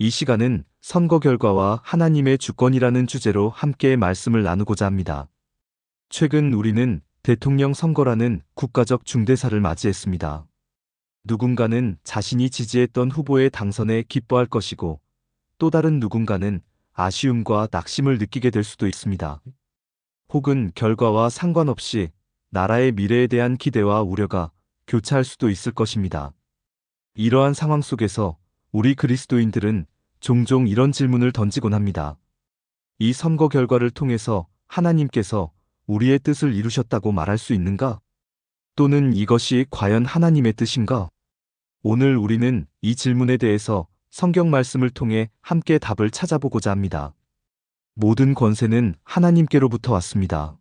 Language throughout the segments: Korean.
이 시간은 선거 결과와 하나님의 주권이라는 주제로 함께 말씀을 나누고자 합니다. 최근 우리는 대통령 선거라는 국가적 중대사를 맞이했습니다. 누군가는 자신이 지지했던 후보의 당선에 기뻐할 것이고, 또 다른 누군가는 아쉬움과 낙심을 느끼게 될 수도 있습니다. 혹은 결과와 상관없이 나라의 미래에 대한 기대와 우려가 교차할 수도 있을 것입니다. 이러한 상황 속에서 우리 그리스도인들은 종종 이런 질문을 던지곤 합니다. 이 선거 결과를 통해서 하나님께서 우리의 뜻을 이루셨다고 말할 수 있는가? 또는 이것이 과연 하나님의 뜻인가? 오늘 우리는 이 질문에 대해서 성경 말씀을 통해 함께 답을 찾아보고자 합니다. 모든 권세는 하나님께로부터 왔습니다.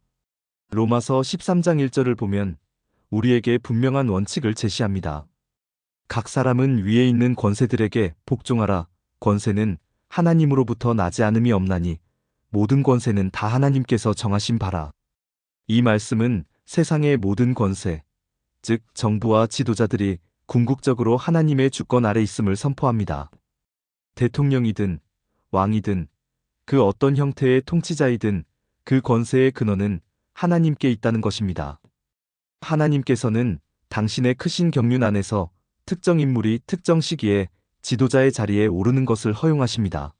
로마서 13장 1절을 보면 우리에게 분명한 원칙을 제시합니다. 각 사람은 위에 있는 권세들에게 복종하라. 권세는 하나님으로부터 나지 않음이 없나니 모든 권세는 다 하나님께서 정하신 바라. 이 말씀은 세상의 모든 권세, 즉 정부와 지도자들이 궁극적으로 하나님의 주권 아래 있음을 선포합니다. 대통령이든 왕이든 그 어떤 형태의 통치자이든 그 권세의 근원은 하나님께 있다는 것입니다. 하나님께서는 당신의 크신 경륜 안에서 특정 인물이 특정 시기에 지도자의 자리에 오르는 것을 허용하십니다.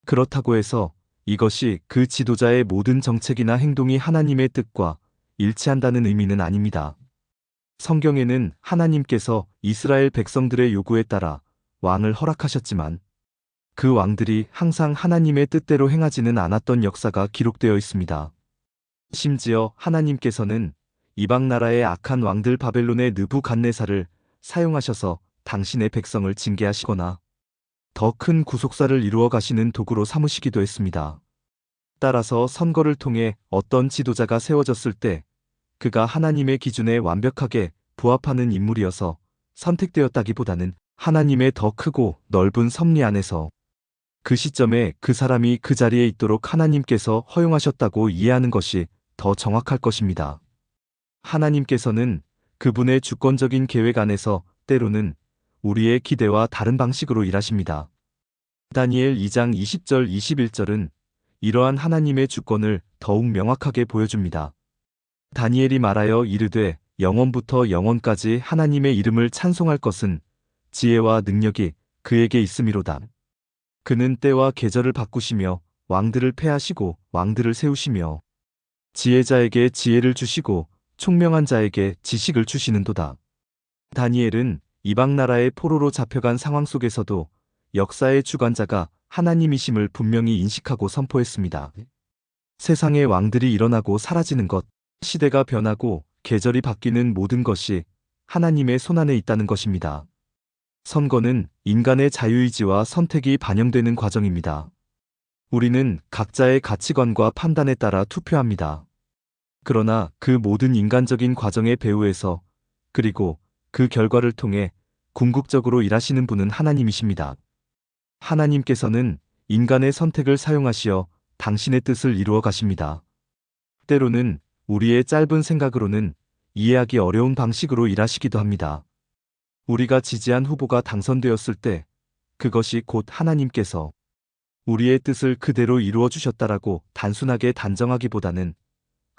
그렇다고 해서 이것이 그 지도자의 모든 정책이나 행동이 하나님의 뜻과 일치한다는 의미는 아닙니다. 성경에는 하나님께서 이스라엘 백성들의 요구에 따라 왕을 허락하셨지만 그 왕들이 항상 하나님의 뜻대로 행하지는 않았던 역사가 기록되어 있습니다. 심지어 하나님께서는 이방 나라의 악한 왕들 바벨론의 느부갓네살을 사용하셔서 당신의 백성을 징계하시거나 더 큰 구속사를 이루어 가시는 도구로 삼으시기도 했습니다. 따라서 선거를 통해 어떤 지도자가 세워졌을 때 그가 하나님의 기준에 완벽하게 부합하는 인물이어서 선택되었다기보다는 하나님의 더 크고 넓은 섭리 안에서 그 시점에 그 사람이 그 자리에 있도록 하나님께서 허용하셨다고 이해하는 것이 더 정확할 것입니다. 하나님께서는 그분의 주권적인 계획 안에서 때로는 우리의 기대와 다른 방식으로 일하십니다. 다니엘 2장 20절 21절은 이러한 하나님의 주권을 더욱 명확하게 보여줍니다. 다니엘이 말하여 이르되 영원부터 영원까지 하나님의 이름을 찬송할 것은 지혜와 능력이 그에게 있음이로다. 그는 때와 계절을 바꾸시며 왕들을 패하시고 왕들을 세우시며 지혜자에게 지혜를 주시고 총명한 자에게 지식을 주시는도다. 다니엘은 이방 나라의 포로로 잡혀간 상황 속에서도 역사의 주관자가 하나님이심을 분명히 인식하고 선포했습니다. 세상의 왕들이 일어나고 사라지는 것, 시대가 변하고 계절이 바뀌는 모든 것이 하나님의 손안에 있다는 것입니다. 선거는 인간의 자유의지와 선택이 반영되는 과정입니다. 우리는 각자의 가치관과 판단에 따라 투표합니다. 그러나 그 모든 인간적인 과정의 배후에서 그리고 그 결과를 통해 궁극적으로 일하시는 분은 하나님이십니다. 하나님께서는 인간의 선택을 사용하시어 당신의 뜻을 이루어 가십니다. 때로는 우리의 짧은 생각으로는 이해하기 어려운 방식으로 일하시기도 합니다. 우리가 지지한 후보가 당선되었을 때 그것이 곧 하나님께서 우리의 뜻을 그대로 이루어 주셨다라고 단순하게 단정하기보다는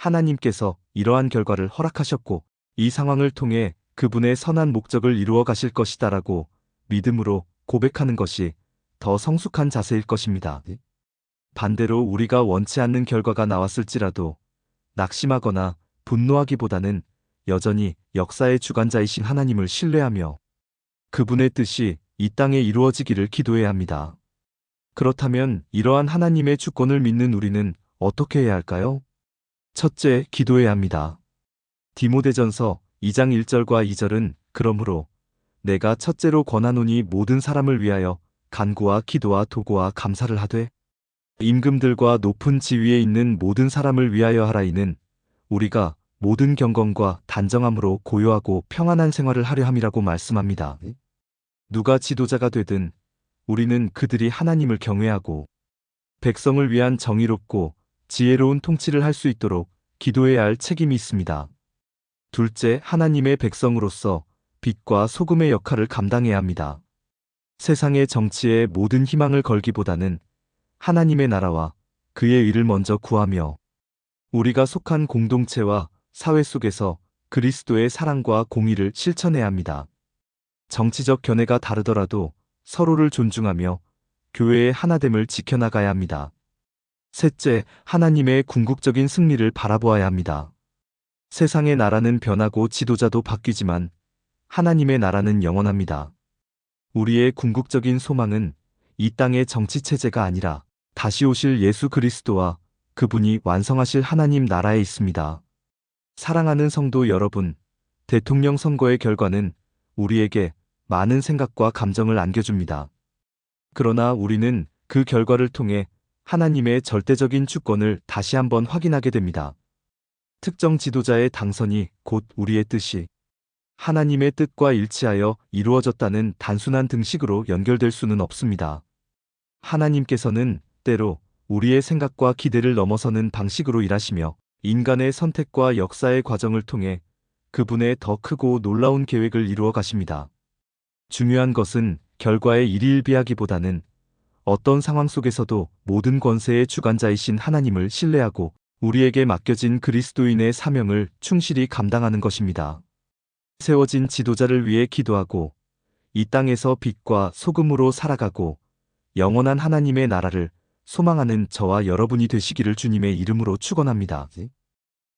하나님께서 이러한 결과를 허락하셨고 이 상황을 통해 그분의 선한 목적을 이루어 가실 것이다라고 믿음으로 고백하는 것이 더 성숙한 자세일 것입니다. 반대로 우리가 원치 않는 결과가 나왔을지라도 낙심하거나 분노하기보다는 여전히 역사의 주관자이신 하나님을 신뢰하며 그분의 뜻이 이 땅에 이루어지기를 기도해야 합니다. 그렇다면 이러한 하나님의 주권을 믿는 우리는 어떻게 해야 할까요? 첫째, 기도해야 합니다. 디모데전서 2장 1절과 2절은 그러므로 내가 첫째로 권하노니 모든 사람을 위하여 간구와 기도와 도구와 감사를 하되 임금들과 높은 지위에 있는 모든 사람을 위하여 하라이는 우리가 모든 경건과 단정함으로 고요하고 평안한 생활을 하려 함이라고 말씀합니다. 누가 지도자가 되든 우리는 그들이 하나님을 경외하고 백성을 위한 정의롭고 지혜로운 통치를 할 수 있도록 기도해야 할 책임이 있습니다. 둘째, 하나님의 백성으로서 빛과 소금의 역할을 감당해야 합니다. 세상의 정치에 모든 희망을 걸기보다는 하나님의 나라와 그의 의를 먼저 구하며 우리가 속한 공동체와 사회 속에서 그리스도의 사랑과 공의를 실천해야 합니다. 정치적 견해가 다르더라도 서로를 존중하며 교회의 하나됨을 지켜나가야 합니다. 셋째, 하나님의 궁극적인 승리를 바라보아야 합니다. 세상의 나라는 변하고 지도자도 바뀌지만 하나님의 나라는 영원합니다. 우리의 궁극적인 소망은 이 땅의 정치체제가 아니라 다시 오실 예수 그리스도와 그분이 완성하실 하나님 나라에 있습니다. 사랑하는 성도 여러분, 대통령 선거의 결과는 우리에게 많은 생각과 감정을 안겨줍니다. 그러나 우리는 그 결과를 통해 하나님의 절대적인 주권을 다시 한번 확인하게 됩니다. 특정 지도자의 당선이 곧 우리의 뜻이 하나님의 뜻과 일치하여 이루어졌다는 단순한 등식으로 연결될 수는 없습니다. 하나님께서는 때로 우리의 생각과 기대를 넘어서는 방식으로 일하시며 인간의 선택과 역사의 과정을 통해 그분의 더 크고 놀라운 계획을 이루어 가십니다. 중요한 것은 결과에 일희일비하기보다는 어떤 상황 속에서도 모든 권세의 주관자이신 하나님을 신뢰하고 우리에게 맡겨진 그리스도인의 사명을 충실히 감당하는 것입니다. 세워진 지도자를 위해 기도하고 이 땅에서 빛과 소금으로 살아가고 영원한 하나님의 나라를 소망하는 저와 여러분이 되시기를 주님의 이름으로 축원합니다.